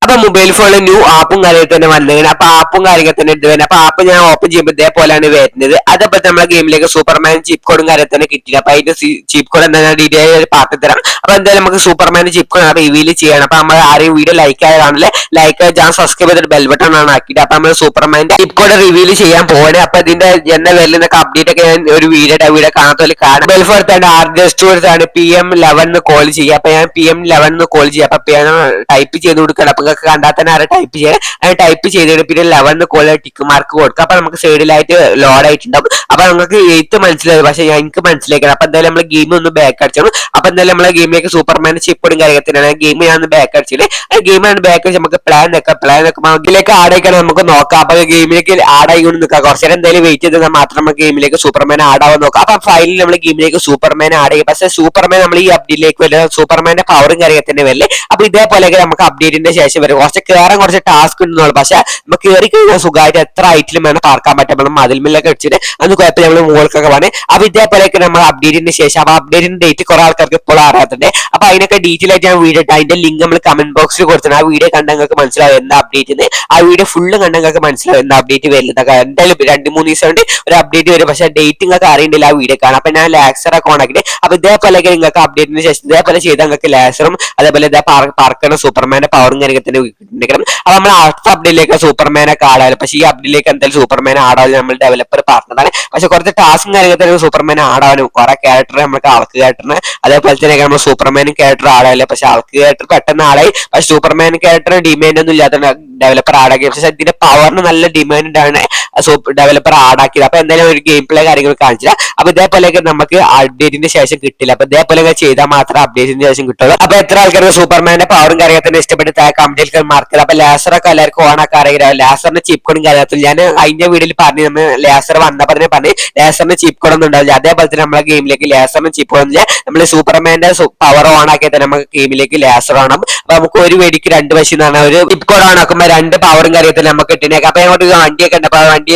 അപ്പൊ മൊബൈൽ ഫോണിൽ ന്യൂ ആപ്പും കാര്യങ്ങൾ തന്നെ വന്നിങ്ങനെ. അപ്പൊ ആപ്പും കാര്യങ്ങൾ തന്നെ ഉണ്ട് വരുന്നത്. അപ്പൊ ആപ്പ് ഞാൻ ഓപ്പൺ ചെയ്യുമ്പോൾ ഇതേപോലെയാണ് വരുന്നത്. അതേപോലെ നമ്മളെ ഗെയിമിലേക്ക് സൂപ്പർമാൻ ചീപ്പ് കോഡും കാര്യം തന്നെ കിട്ടിയില്ല. അപ്പൊ അതിന്റെ ചീപ്പ് കോഡ് എന്താ ഡീറ്റെയിൽ ആയിട്ട് പാർട്ടി തരാം. അപ്പൊ എന്തായാലും നമുക്ക് സൂപ്പർമാൻ ചീപ്പ് കോഡ് റിവീൽ ചെയ്യണം. അപ്പൊ നമ്മൾ ആരെയും വീഡിയോ ലൈക്ക് ആയതാണല്ലേ, ലൈക്ക് ഞാൻ സബ്സ്ക്രൈബ് ചെയ്തിട്ട് ബെൽ ബട്ടൺ ആണ് ആക്കിയിട്ട് അപ്പൊ നമ്മൾ സൂപ്പർമാന്റെ ചീപ്പ് കോഡ് റിവീൽ ചെയ്യാൻ പോകണേ. അപ്പൊ ഇതിന്റെ എന്ന വരുന്നൊക്കെ അപ്ഡേറ്റ് ഒക്കെ ഞാൻ ഒരു വീഡിയോ കാണാത്തതിൽ കാണാം. മൊബൈൽ ഫോൺ തന്നെ ആർജസ്റ്റൂർത്താണ് PM11 കോൾ ചെയ്യുക. അപ്പൊ ഞാൻ PM11 കോൾ ചെയ്യാം. അപ്പൊ ടൈപ്പ് ചെയ്ത് കൊടുക്കണം. അപ്പൊ നിങ്ങൾക്ക് കണ്ടാൽ തന്നെ ആരെ ടൈപ്പ് ചെയ്യാൻ അത് ടൈപ്പ് ചെയ്തിട്ട് പിന്നെ 11 കോൾ ടിക്ക് മാർക്ക് കൊടുക്കുക. അപ്പൊ നമുക്ക് സൈഡിലായിട്ട് ലോഡ് ആയിട്ടുണ്ടാവും. അപ്പൊ നമുക്ക് എയ്ത്ത് മനസ്സിലായി, പക്ഷെ എനിക്ക് മനസ്സിലാക്കണം. അപ്പൊ എന്തായാലും നമ്മളെ ഗെയിം ഒന്ന് ബാക്ക് അടിച്ചോളൂ. അപ്പൊ എന്തായാലും നമ്മളെ ഗെയിമിലേക്ക് സൂപ്പർമാൻ ചിപ്പോടും കാര്യത്തിനാണ് ഗെയിം ഞാൻ ഒന്ന് ബാക്ക് അടിച്ചില്ലേ. ആ ഗെയിമാണ് ബാക്ക് അടിച്ച് നമുക്ക് പ്ലാൻ വെക്കുമ്പോൾ ഇതിലേക്ക് ആഡ് ആയിക്കാണ് നമുക്ക് നോക്കാം. അപ്പൊ ഗെയിമിലേക്ക് ആഡ് ആയിക്കൊണ്ട് നിൽക്കാം. കുറച്ചു നേരം എന്തായാലും വെയിറ്റ് ചെയ്താൽ മാത്രം നമുക്ക് ഗെയിമിലേക്ക് സൂപ്പർമാൻ ആഡ് ആവാൻ നോക്കാം. അപ്പൊ ഫൈനലി നമ്മൾ ഗെയിമിലേക്ക് സൂപ്പർമാൻ ആഡ് ചെയ്യും. പക്ഷേ സൂപ്പർമാൻ നമ്മൾ ഈ അപ്ഡേറ്റിലേക്ക് വരുന്നത് സൂപ്പർമാന്റെ പവറും കാര്യത്തിന്റെ വരില്ലേ. അപ്പൊ ഇതേപോലെയൊക്കെ നമുക്ക് അപ്ഡേറ്റിന്റെ ശേഷം വരും. കുറച്ച് ടാസ്ക് ഉണ്ടെന്നുള്ളൂ. പക്ഷെ നമുക്ക് കയറി കഴിഞ്ഞാൽ സുഖമായിട്ട് എത്ര ഐറ്റിലും വേണം പാർക്കാൻ പറ്റും. നമ്മൾ മതിൽമില്ലൊക്കെ വെച്ചിട്ട് അന്ന് കുഴപ്പം നമ്മൾ മുകൾക്കൊക്കെ വേണം. അപ്പൊ ഇതേപോലെയൊക്കെ നമ്മൾ അപ്ഡേറ്റിന്റെ ശേഷം അപ്പൊ അപ്ഡേറ്റിന്റെ ഡേറ്റ് കുറെ ആൾക്കാർക്ക് ഇപ്പോൾ അറിയാത്തുണ്ട്. അപ്പൊ അതിനൊക്കെ ഡീറ്റെയിൽ ആയിട്ട് ഞാൻ വീഡിയോ ഇട്ട് അതിന്റെ ലിങ്ക് നമ്മൾ കമന്റ് ബോക്സിൽ കൊടുത്തിട്ടുണ്ട്. ആ വീഡിയോ കണ്ടാൽ നിങ്ങൾക്ക് മനസ്സിലാവും എന്താ അപ്ഡേറ്റ്. ആ വീഡിയോ ഫുള്ള് കണ്ടാൽ നിങ്ങൾക്ക് മനസ്സിലാവും എന്താ അപ്ഡേറ്റ് വരുന്നത്. എന്തായാലും 2-3 ദിവസം കൊണ്ട് ഒരു അപ്ഡേറ്റ് വരും. പക്ഷെ ഡേറ്റ് നിങ്ങൾക്ക് അറിയണ്ടില്ല ആ വീഡിയോ കാണാം. അപ്പൊ ഞാൻ ലാക്സർ ഒക്കെ ഓണാക്കിയിട്ട് അപ്പൊ ഇതേപോലെയൊക്കെ നിങ്ങൾക്ക് അപ്ഡേറ്റിന് ശേഷം ഇതേപോലെ ചെയ്താൽ നിങ്ങൾക്ക് ലാസറും അതേപോലെ ഇതേ പറക്കണ സൂപ്പർമാന്റെ പവറും കാര്യത്തിന് കിട്ടുന്നുണ്ടെങ്കിലും അപ്പൊ നമ്മൾ അടുത്ത അപ്ഡേറ്റിലേക്ക് സൂപ്പർമാനൊക്കെ ആടാലും. പക്ഷെ ഈ അപ്ഡേറ്റിലേക്ക് എന്തായാലും സൂപ്പർമാൻ ആടാലും നമ്മൾ ഡെവലപ്പർ പറഞ്ഞതാണ്. പക്ഷെ കുറച്ച് ടാസ്കും കാര്യത്തിൽ സൂപ്പർമാൻ ആടാനും കുറെ ക്യാരക്ടർ നമുക്ക് ആൾക്ക് ക്യാരക്ടറിന് അതേപോലെ തന്നെ നമ്മൾ സൂപ്പർമാനും ക്യാരക്ടർ ആടാനില്ല. പക്ഷെ ആൾക്ക് ക്യാരക്ടർ പെട്ടെന്ന് ആടായി. പക്ഷെ സൂപ്പർമാൻ ക്യാരക്ടറിന് ഡിമാൻഡ് ഒന്നും ഇല്ലാത്ത ഡെവലപ്പർ ആടാക്കി. പക്ഷെ ഇതിന്റെ പവറിന് നല്ല ഡിമാൻഡ് ആണ് ഡെവലപ്പർ ആടാക്കിയത്. അപ്പൊ എന്തായാലും ഒരു ഗെയിം പ്ലേ കാര്യങ്ങൾ കാണിച്ചില്ല. അപ്പൊ ഇതേപോലെയൊക്കെ നമുക്ക് അപ്ഡേറ്റിന്റെ ശേഷം കിട്ടില്ല. അപ്പൊ ഇതേപോലെയൊക്കെ ചെയ്താൽ മാത്രമേ അപ്ഡേറ്റിന് ശേഷം കിട്ടുള്ളൂ. അപ്പൊ എത്ര ആൾക്കാർക്ക് സൂപ്പർമാന്റെ പവറും കാര്യത്തിന് ഇഷ്ടപ്പെട്ട് കമന്റിൽ മാർക്ക്. അപ്പൊ ലാസറൊക്കെ എല്ലാവർക്കും ഓണാക്കാൻ അറിയാം. ലാസറിന്റെ ചീപ്പ് കോഡും കാര്യത്തിൽ ഞാൻ അതിന്റെ വീഡിയോയിൽ പറഞ്ഞു നമ്മൾ ലാസർ വന്നപ്പോൾ തന്നെ പറഞ്ഞ് ലാസറിന്റെ ചീപ്പ് കോഡ് ഒന്നും ഉണ്ടാവില്ല. അതേപോലെ തന്നെ നമ്മളെ ഗെയിമിലേക്ക് ലാസറിന് ചീപ്പ് കോഡ് നമ്മൾ സൂപ്പർമാന്റെ പവർ ഓൺ ആക്കിയാൽ തന്നെ നമുക്ക് ഗെയിമിലേക്ക് ലാസർ ആണ്. അപ്പൊ നമുക്ക് ഒരു വെടിക്ക് 2 വശം എന്നാണ് ഒരു ചീപ്പ് കോഡ് ഓൺ ആക്കുമ്പോൾ 2 പവറും കാര്യത്തിൽ നമുക്ക് കിട്ടുന്നേക്കാം. അപ്പൊ അങ്ങോട്ട് വണ്ടിയൊക്കെ ഉണ്ട്. അപ്പൊ വണ്ടി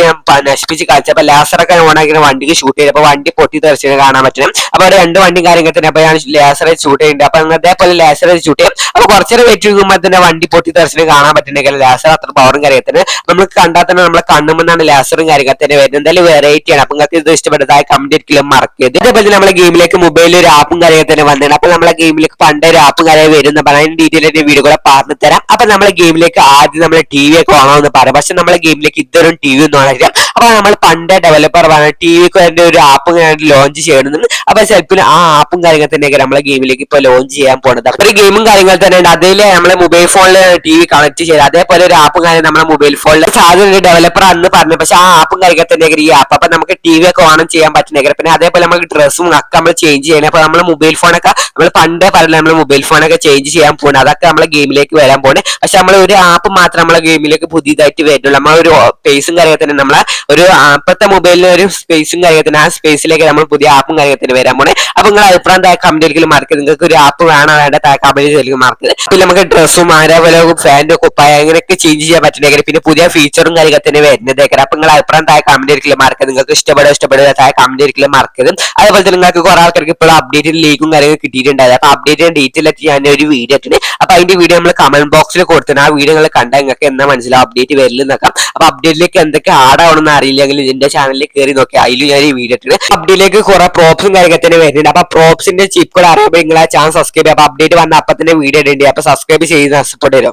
നശിപ്പിച്ച് കളിച്ചപ്പോ ലാസറൊക്കെ ഓൺ ആക്കി വണ്ടിക്ക് ഷൂട്ട് ചെയ്ത് അപ്പൊ വണ്ടി പൊട്ടി തെറിച്ച് കാണാൻ പറ്റണം. അപ്പൊ 2 വണ്ടിയും കാര്യങ്ങൾ തന്നെ അപ്പൊ ഞാൻ ലാസറെ ഷൂട്ട് ചെയ്യുന്നുണ്ട്. അപ്പൊ അതേപോലെ ലാസറെ ഷൂട്ട് ചെയ്യും. അപ്പൊ കുറച്ചേരം വെയിറ്റ് ചെയ്യുമ്പോൾ തന്നെ വണ്ടി പൊട്ടി തെറിച്ചിട്ട് കാണാൻ പറ്റുന്നെങ്കിൽ ലാസർ അത്ര പവറും കാര്യത്തിന് നമുക്ക് കണ്ടാൽ തന്നെ നമ്മളെ കണ്ണുമെന്നാണ് ലാസറും കാര്യത്തിന് വരുന്നത്. എന്തായാലും വെറൈറ്റിയാണ്. അപ്പൊ നിങ്ങൾക്ക് ഇത് ഇഷ്ടപ്പെട്ടതായ കമന്റ് ഒരിക്കലും മറക്കരുത്. അതേപോലെ നമ്മളെ ഗെയിമിലേക്ക് മൊബൈലിൽ ഒരു ആപ്പും കാര്യത്തിന് വന്നിട്ടുണ്ട്. അപ്പൊ നമ്മളെ ഗെയിമിലേക്ക് പണ്ട് ഒരു ആപ്പും കാര്യം വരുന്ന പറയാൻ ഡീറ്റെയിൽ ആയിട്ട് വീഡിയോ കൂടെ പറഞ്ഞു തരാം. അപ്പൊ നമ്മളെ ഗെയിമിലേക്ക് ആദ്യം നമ്മളെ ടി വി ഒക്കെ ഓണമെന്ന് പറയാം. പക്ഷെ നമ്മളെ ഗെയിമിലേക്ക് ഇതൊരു ടി വി ഒന്നും ഓണാക്കില്ല. അപ്പൊ നമ്മൾ പണ്ടേ ഡെവലപ്പർ പറഞ്ഞ ടി വിക്ക് വേണ്ടി ഒരു ആപ്പ് ലോഞ്ച് ചെയ്യണമെന്ന്. അപ്പൊ ചിലപ്പോൾ ആ ആപ്പും കാര്യങ്ങൾ തന്നെയൊക്കെ നമ്മളെ ഗെയിമിലേക്ക് ഇപ്പൊ ലോഞ്ച് ചെയ്യാൻ പോകുന്നത്. അപ്പൊ ഒരു ഗെയിമും കാര്യങ്ങൾ തന്നെ ഉണ്ട്. അതിൽ നമ്മളെ മൊബൈൽ ഫോണിൽ ടി വി കണക്ട് ചെയ്ത് അതേപോലെ ഒരു ആപ്പും കാര്യം നമ്മുടെ മൊബൈൽ ഫോണിൽ സാധ്യത ഒരു ഡെവലപ്പർ അന്ന് പറഞ്ഞു. പക്ഷെ ആ ആപ്പും കാര്യങ്ങൾ തന്നെയൊക്കെ ഈ ആപ്പ്. അപ്പൊ നമുക്ക് ടി വി ഒക്കെ ഓണം ചെയ്യാൻ പറ്റുന്നെങ്കിൽ പിന്നെ അതേപോലെ നമുക്ക് ഡ്രസ്സും ഒക്കെ നമ്മൾ ചേഞ്ച് ചെയ്യണം. അപ്പൊ നമ്മൾ മൊബൈൽ ഫോണൊക്കെ നമ്മൾ പണ്ടേ പറഞ്ഞ നമ്മൾ മൊബൈൽ ഫോണൊക്കെ ചേഞ്ച് ചെയ്യാൻ പോകുന്നത്. അതൊക്കെ നമ്മളെ ഗെയിമിലേക്ക് വരാൻ പോകുന്നത്. പക്ഷെ നമ്മൾ ഒരു ആപ്പ് മാത്രം നമ്മളെ ഗെയിമിലേക്ക് പുതിയതായിട്ട് വരുന്നുള്ളൂ. നമ്മളൊരു സ്പേസും കാര്യത്തിന് നമ്മളെ ഒരു ഇപ്പോഴത്തെ മൊബൈലിന് ഒരു സ്പേസും കാര്യത്തിന് ആ സ്പേസിലേക്ക് നമ്മൾ പുതിയ ആപ്പും കാര്യത്തിന് വരാൻ പോണേ. അപ്പൊ നിങ്ങൾ അഭിപ്രായം താഴെ കമന്റിൽ മാർക്ക്. നിങ്ങൾക്ക് ഒരു ആപ്പ് വേണോ വേണ്ട താഴെ കമന്റിൽ മാർക്ക്. പിന്നെ നമുക്ക് ഡ്രസ്സും അതേപോലെ ഫാൻ്റെ കുപ്പായ അങ്ങനെയൊക്കെ ചേഞ്ച് ചെയ്യാൻ പറ്റുന്നെങ്കിൽ പിന്നെ പുതിയ ഫീച്ചറും കാര്യത്തിന് വരുന്നതേക്കാം. അപ്പൊ നിങ്ങൾ അഭിപ്രായം താഴെ കമന്റിൽ മാർക്ക്. നിങ്ങൾക്ക് ഇഷ്ടപ്പെടുക താഴെ കമന്റിൽ മാർക്ക്. അതേപോലെ തന്നെ നിങ്ങൾക്ക് കുറെ ആൾക്കാർക്ക് ഇപ്പോൾ അപ്ഡേറ്റ് ലീഗും കാര്യങ്ങൾ കിട്ടിയിട്ടുണ്ടായത്. അപ്പൊ അപ്ഡേറ്റിന്റെ ഡീറ്റെയിൽ ആയിട്ട് ഞാൻ ഒരു വീഡിയോ ഇട്ടിട്ട് അപ്പൊ അതിന്റെ വീഡിയോ നമ്മൾ കമന്റ് ബോക്സിൽ കൊടുത്തിട്ടുണ്ട്. ആ വീഡിയോ നിങ്ങൾ കണ്ടാൽ നിങ്ങൾക്ക് എന്താ മനസ്സിലാവും അപ്ഡേറ്റ് വരില്ല നോക്കാം. അപ്പൊ അപ്ഡേറ്റിലേക്ക് എന്തൊക്കെ ആടാവണമെന്ന് അറിയില്ലെങ്കിൽ എന്റെ ചാനലിൽ കയറി നോക്കി അതിൽ ഞാൻ ഈ വീഡിയോ ഇട്ടിട്ട് അപ്ഡേറ്റിലേക്ക് കുറെ പ്രോപ്സും കാര്യത്തിന് വരുന്നുണ്ട്. അപ്പൊ പ്രോപ്സിന്റെ ചിപ്പ് കൂടെ അറിയുമ്പോൾ നിങ്ങൾ ആ ചാനൽ സബ്സ്ക്രൈബ് ചെയ്യുക. അപ്പൊ അപ്ഡേറ്റ് വന്ന അപ്പൊ തന്നെ വീഡിയോ ഇടേണ്ടി. അപ്പൊ സബ്സ്ക്രൈബ് ചെയ്ത് സപ്പോർട്ട് തരും.